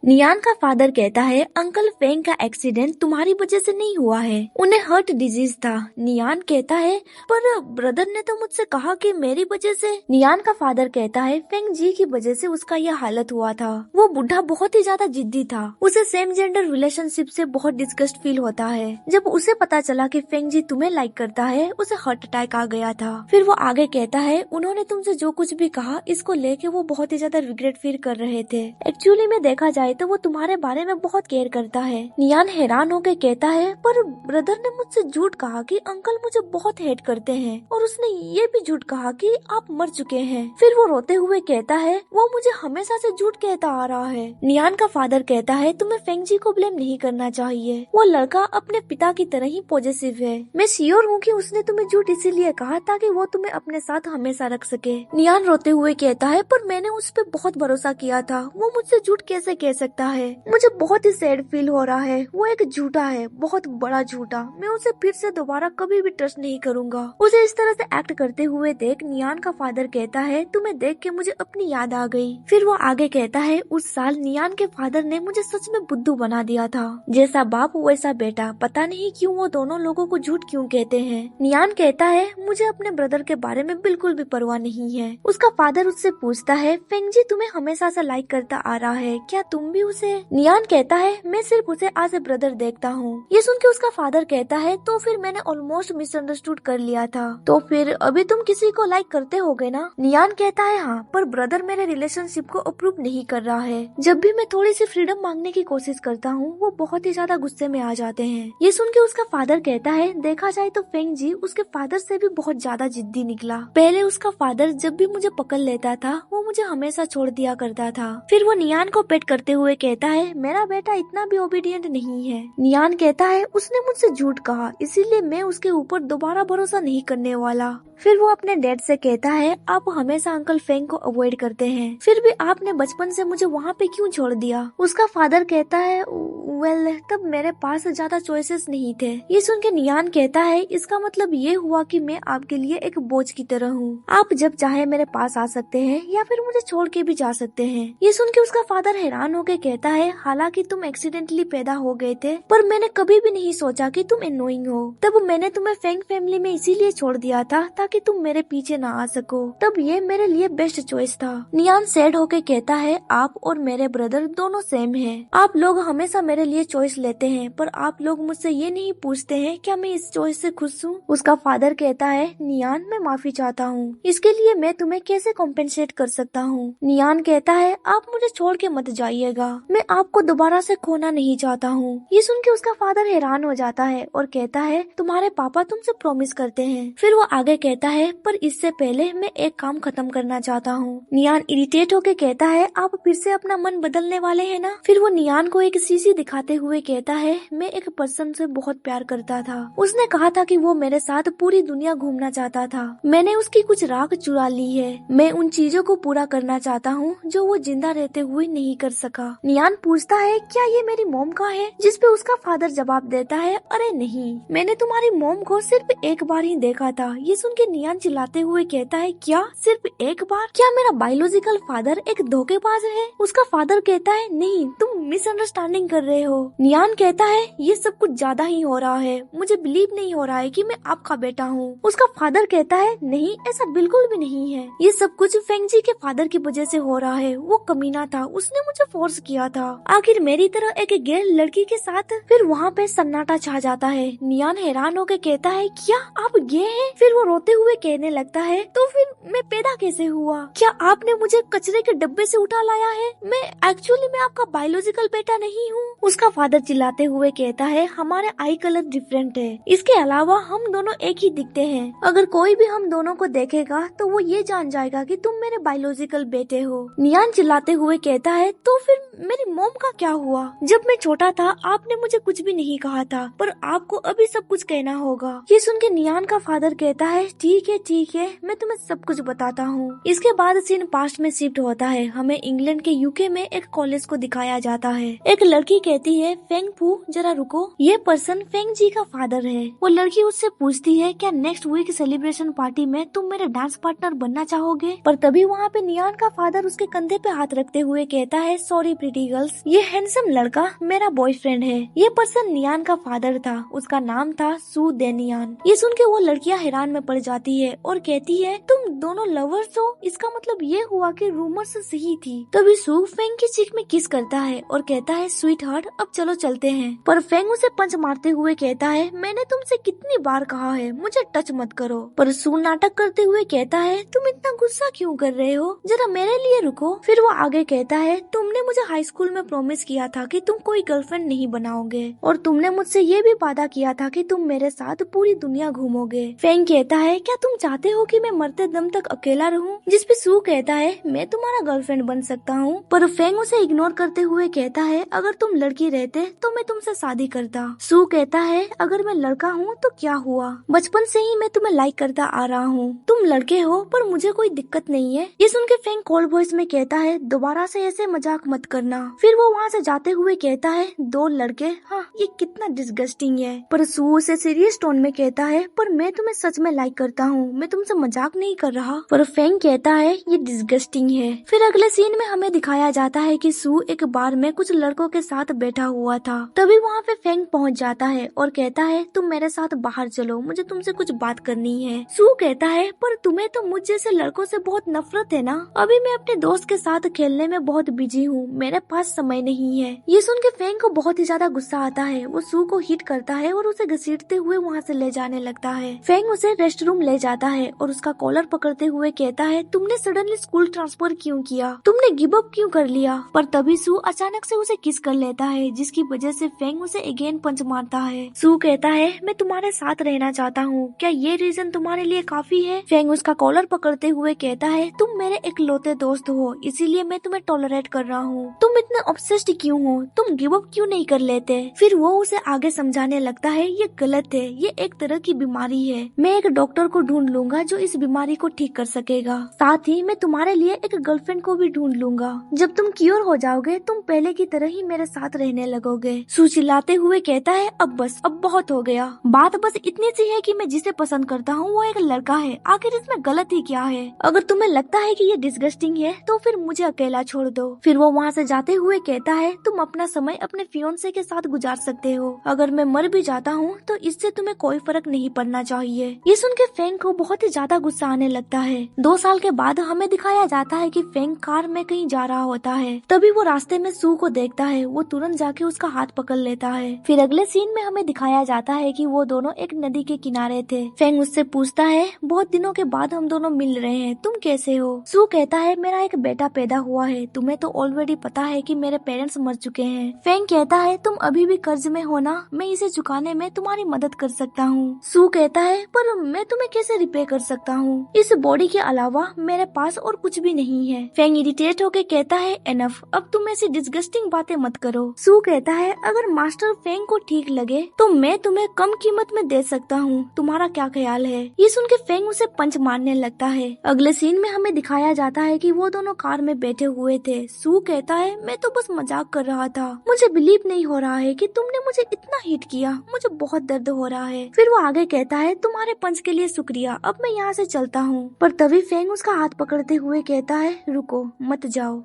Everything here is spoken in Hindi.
नियान का फादर कहता है अंकल फेंग का एक्सीडेंट तुम्हारी वजह से नहीं हुआ है, उन्हें हार्ट डिजीज था। नियान कहता है पर ब्रदर ने तो मुझसे कहा कि मेरी वजह से। नियान का फादर कहता है फेंग जी की वजह से उसका यह हालत हुआ था। वो बुढ़ा बहुत ही ज्यादा जिद्दी था, उसे सेम जेंडर रिलेशनशिप से बहुत डिस्गस्ट फील होता है। जब उसे पता चला कि फेंग जी तुम्हें लाइक करता है, उसे हार्ट अटैक आ गया था। फिर वो आगे कहता है उन्होंने तुमसे जो कुछ भी कहा इसको लेके वो बहुत ही ज्यादा रिग्रेट फील कर रहे थे। एक्चुअली में देखा जाए तो वो तुम्हारे बारे में बहुत केयर करता है। नियान हैरान होकर कहता है पर ब्रदर ने मुझसे झूठ कहा कि अंकल मुझे बहुत हेट करते हैं, और उसने ये भी झूठ कहा कि आप मर चुके हैं। फिर वो रोते हुए कहता है वो मुझे हमेशा से झूठ कहता आ रहा है। नियान का फादर कहता है तुम्हें फेंग जी को ब्लेम नहीं करना चाहिए, वो लड़का अपने पिता की तरह ही पॉजिटिव है। मैं श्योर हूँ कि उसने तुम्हें झूठ इसीलिए कहा ताकि वो तुम्हें अपने साथ हमेशा रख सके। नियान रोते हुए कहता है पर मैंने उस पर बहुत भरोसा किया था, वो मुझसे झूठ कैसे कह सकता है। मुझे बहुत ही सैड फील हो रहा है, वो एक झूठा है, बहुत बड़ा झूठा। मैं उसे फिर से दोबारा कभी भी ट्रस्ट नहीं करूंगा। उसे इस तरह से एक्ट करते हुए देख नियान का फादर कहता है तुम्हें देख के मुझे अपनी याद आ गई। फिर वो आगे कहता है उस साल नियान के फादर ने मुझे सच में बुद्धू बना दिया था, जैसा बाप वैसा बेटा। पता नहीं क्यों वो दोनों लोगों को झूठ क्यों कहते हैं। नियान कहता है मुझे अपने ब्रदर के बारे में बिल्कुल भी परवाह नहीं है। उसका फादर उससे पूछता है फेंग जी तुम्हें हमेशा से लाइक करता आ रहा है, क्या तुम भी उसे? नियान कहता है मैं सिर्फ उसे एज ए ब्रदर देखता हूँ। ये सुन के उसका फादर कहता है तो फिर मैंने ऑलमोस्ट मिसअंडरस्टूड कर लिया था। तो फिर अभी तुम किसी को लाइक करते होगे ना? नियान कहता है हाँ, पर ब्रदर मेरे रिलेशनशिप को अप्रूव नहीं कर रहा है। जब भी मैं थोड़ी सी फ्रीडम मांगने की कोशिश करता हूँ वो बहुत ही ज्यादा गुस्से में आ जाते हैं। ये सुन के उसका फादर कहता है देखा जाए तो फेंग जी उसके फादर से भी बहुत ज्यादा जिद्दी निकला। पहले उसका फादर जब भी मुझे पकड़ लेता था वो मुझे हमेशा छोड़ दिया करता था। फिर वो नियान को पेट करते हुए कहता है मेरा बेटा इतना भी ओबीडियंट नहीं है। नियान कहता है उसने मुझसे झूठ कहा इसीलिए मैं उसके ऊपर दोबारा भरोसा नहीं करने वाला। फिर वो अपने डैड से कहता है आप हमेशा अंकल फेंग को अवॉइड करते हैं, फिर भी आपने बचपन से मुझे वहाँ पे क्यों छोड़ दिया? उसका फादर कहता है वेल तब मेरे पास ज्यादा चॉइसेस नहीं थे। ये सुन के नियान कहता है इसका मतलब ये हुआ कि मैं आपके लिए एक बोझ की तरह हूँ, आप जब चाहे मेरे पास आ सकते हैं या फिर मुझे छोड़ के भी जा सकते हैं। ये सुन के उसका फादर हैरान होकर कहता है हालांकि तुम एक्सीडेंटली पैदा हो गए थे पर मैंने कभी भी नहीं सोचा कि तुम एनोइंग हो। तब मैंने तुम्हें फेंग फैमिली में इसीलिए छोड़ दिया था ताकि तुम मेरे पीछे ना आ सको, तब ये मेरे लिए बेस्ट चॉइस था। नियान सैड होके कहता है आप और मेरे ब्रदर दोनों सेम हैं। आप लोग हमेशा मेरे लिए चॉइस लेते हैं पर आप लोग मुझसे ये नहीं पूछते हैं क्या मैं इस चॉइस से खुश हूँ। उसका फादर कहता है नियान मैं माफी चाहता हूँ, इसके लिए मैं तुम्हें कैसे कॉम्पेंसेट कर सकता हूँ। नियान कहता है आप मुझे छोड़ के मत जाइएगा, मैं आपको दोबारा से खोना नहीं चाहता हूँ। ये सुन के उसका फादर हैरान हो जाता है और कहता है तुम्हारे पापा तुमसे प्रॉमिस करते हैं। फिर वो आगे कहता है पर इससे पहले मैं एक काम खत्म करना चाहता हूँ। नियान इरिटेट होके कहता है आप फिर से अपना मन बदलने वाले हैं ना? फिर वो नियान को एक शीशी दिखाते हुए कहता है मैं एक पर्सन से बहुत प्यार करता था, उसने कहा था कि वो मेरे साथ पूरी दुनिया घूमना चाहता था, मैंने उसकी कुछ राख चुरा ली है, मैं उन चीजों को पूरा करना चाहता हूँ जो वो जिंदा रहते हुए नहीं कर सका। नियान पूछता है क्या ये मेरी मॉम का है? जिस पे उसका फादर जवाब देता है अरे नहीं, मैंने तुम्हारी मॉम को सिर्फ एक बार ही देखा था। ये सुन के नियान चिल्लाते हुए कहता है क्या सिर्फ एक बार? क्या मेरा बायोलॉजिकल फादर एक धोखेबाज है? उसका फादर कहता है नहीं, तुम मिसअंडरस्टैंडिंग कर रहे हो। नियान कहता है ये सब कुछ ज्यादा ही हो रहा है, मुझे बिलीव नहीं हो रहा है कि मैं आपका बेटा हूँ। उसका फादर कहता है नहीं ऐसा बिल्कुल भी नहीं है, ये सब कुछ फेंग जी के फादर की वजह से हो रहा है, वो कमीना था, उसने मुझे फोर्स किया था, आखिर मेरी तरह एक गैर लड़की के साथ। फिर वहाँ पे सन्नाटा छा जाता है। नियान हैरान होकर कहता है क्या आप गे हैं? फिर वो रोते हुए कहने लगता है तो फिर मैं पैदा कैसे हुआ? क्या आपने मुझे कचरे के डब्बे से उठा लाया है? मैं आपका बायोलॉजिकल बेटा नहीं हूँ। उसका फादर चिल्लाते हुए कहता है हमारे आई कलर डिफरेंट है, इसके अलावा हम दोनों एक ही दिखते हैं, अगर कोई भी हम दोनों को देखेगा तो वो ये जान जाएगा कि तुम मेरे बायोलॉजिकल बेटे हो। नियान चिल्लाते हुए कहता है तो फिर मेरी मॉम का क्या हुआ? जब मैं छोटा था आपने मुझे कुछ भी नहीं कहा था, पर आपको अभी सब कुछ कहना होगा। ये सुन के नियान का फादर कहता है ठीक है मैं तुम्हें सब कुछ बताता हूँ। इसके बाद सीन पास्ट में शिफ्ट होता है। हमें इंग्लैंड के यूके में एक कॉलेज को दिखाया जाता है। एक लड़की कहती है फेंग फू जरा रुको, ये पर्सन फेंग जी का फादर है। वो लड़की उससे पूछती है क्या नेक्स्ट वीक सेलिब्रेशन पार्टी में तुम मेरे डांस पार्टनर बनना चाहोगे? पर तभी वहाँ पे नियान का फादर उसके कंधे पे हाथ रखते हुए कहता है सॉरी मी प्रीटी गर्ल्स, ये हैंडसम लड़का मेरा बॉयफ्रेंड है। ये पर्सन नियान का फादर था, उसका नाम था सू डेनियान। ये सुन के वो लड़कियां हैरान में पड़ जाती है और कहती है तुम दोनों लवर्स हो, इसका मतलब ये हुआ कि रूमर्स सही थी। तभी सू फेंग की चीख में किस करता है और कहता है स्वीट हार्ट अब चलो चलते हैं। पर फेंग उसे पंच मारते हुए कहता है मैंने तुमसे कितनी बार कहा है मुझे टच मत करो। पर सू नाटक करते हुए कहता है तुम इतना गुस्सा क्यों कर रहे हो, जरा मेरे लिए रुको। फिर वो आगे कहता है तुमने मुझे हाई स्कूल में प्रॉमिस किया था कि तुम कोई गर्लफ्रेंड नहीं बनाओगे और तुमने मुझसे ये भी वादा किया था कि तुम मेरे साथ पूरी दुनिया घूमोगे। फेंग कहता है क्या तुम चाहते हो कि मैं मरते दम तक अकेला रहूं? जिस पे सू कहता है मैं तुम्हारा गर्लफ्रेंड बन सकता हूँ। पर फेंग उसे इग्नोर करते हुए कहता है अगर तुम लड़की रहते तो मैं तुमसे शादी करता। सू कहता है अगर मैं लड़का हूँ तो क्या हुआ, बचपन से ही मैं तुम्हें लाइक करता आ रहा हूँ, तुम लड़के हो पर मुझे कोई दिक्कत नहीं है। ये सुन के फेंग कोल्ड वॉइस में कहता है दोबारा से ऐसे मजाक मत करना। फिर वो वहाँ से जाते हुए कहता है दो लड़के, हाँ ये कितना डिस्गस्टिंग है। पर सू उसे सीरियस टोन में कहता है पर मैं तुम्हें सच में लाइक करता हूँ, मैं तुमसे मजाक नहीं कर रहा। पर फेंग कहता है ये डिस्गस्टिंग है। फिर अगले सीन में हमें दिखाया जाता है कि सू एक बार में कुछ लड़कों के साथ बैठा हुआ था। तभी वहाँ पे फेंग पहुँच जाता है और कहता है तुम मेरे साथ बाहर चलो, मुझे तुमसे कुछ बात करनी है। सू कहता है पर तुम्हें तो मुझ जैसे लड़कों से बहुत नफरत है ना, अभी मैं अपने दोस्त के साथ खेलने में बहुत बिजी हूँ, मेरे पास समय नहीं है। ये सुन के फेंग को बहुत ही ज्यादा गुस्सा आता है। वो सू को हिट करता है और उसे घसीटते हुए वहाँ से ले जाने लगता है। फेंग उसे रेस्ट रूम ले जाता है और उसका कॉलर पकड़ते हुए कहता है तुमने सडनली स्कूल ट्रांसफर क्यों किया, तुमने गिव अप क्यों कर लिया। पर तभी सू अचानक से उसे किस कर लेता है जिसकी वजह से फेंग उसे अगेन पंच मारता है। सू कहता है मैं तुम्हारे साथ रहना चाहता हूँ, क्या ये रीजन तुम्हारे लिए काफी है। फेंग उसका कॉलर पकड़ते हुए कहता है तुम मेरे इकलौते दोस्त हो इसीलिए मैं तुम्हें टॉलरेट कर रहा हूँ, तुम इतने ऑब्सेस्ड क्यों हो, तुम गिव अप क्यों नहीं कर लेते। फिर वो उसे आगे समझाने लगता है ये गलत है, ये एक तरह की बीमारी है, मैं एक डॉक्टर को ढूंढ लूंगा जो इस बीमारी को ठीक कर सकेगा, साथ ही मैं तुम्हारे लिए एक गर्लफ्रेंड को भी ढूंढ लूंगा, जब तुम क्योर हो जाओगे तुम पहले की तरह ही मेरे साथ रहने लगोगे। सू चिल्लाते हुए कहता है अब बस, अब बहुत हो गया, बात बस इतनी सी है कि मैं जिसे पसंद करता हूँ वो एक लड़का है, आखिर इसमें गलत ही क्या है। अगर तुम्हें लगता है कि ये डिस्गस्टिंग है तो फिर मुझे अकेला छोड़ दो। फिर वो वहाँ से जाते हुए कहता है तुम अपना समय अपने फियोन्से के साथ गुजार सकते हो, अगर मैं मर भी जाता हूँ तो इससे तुम्हें कोई फर्क नहीं पड़ना चाहिए। ये सुन के फेंग को बहुत ही ज्यादा गुस्सा आने लगता है। 2 साल के बाद हमें दिखाया जाता है कि फेंग कार में कहीं जा रहा होता है। तभी वो रास्ते में सू को देखता है, वो तुरंत जाके उसका हाथ पकड़ लेता है। फिर अगले सीन में हमें दिखाया जाता है कि वो दोनों एक नदी के किनारे थे। फेंग उससे पूछता है बहुत दिनों के बाद हम दोनों मिल रहे हैं, तुम कैसे हो। सू कहता है मेरा एक बेटा पैदा हुआ है, तुम्हें तो ऑलरेडी पता है कि मेरे पेरेंट्स मर चुके हैं। फेंग कहता है तुम अभी भी कर्ज में हो ना, मैं इसे चुकाने में तुम्हारी मदद कर सकता हूँ। सू कहता है पर मैं तुम्हें कैसे रिपे कर सकता हूँ, इस बॉडी के अलावा मेरे पास और कुछ भी नहीं है। फेंग इरिटेट होके कहता है एनफ, अब तुम ऐसी डिस्गस्टिंग बातें मत करो। सू कहता है अगर मास्टर फेंग को ठीक लगे तो मैं तुम्हें कम कीमत में दे सकता हूँ, तुम्हारा क्या ख्याल है। ये सुन के फेंग उसे पंच मारने लगता है। अगले सीन में हमें दिखाया जाता है कि वो दोनों कार में बैठे हुए थे। सू कहता है मैं तो बस मजाक कर रहा था, मुझे बिलीव नहीं हो रहा है कि तुमने मुझे इतना हिट किया, मुझे बहुत दर्द हो रहा है। फिर वो आगे कहता है तुम्हारे पंच के लिए शुक्रिया, अब मैं यहाँ से चलता हूँ। पर तभी फेंग उसका हाथ पकड़ते हुए कहता है रुको मत जाओ।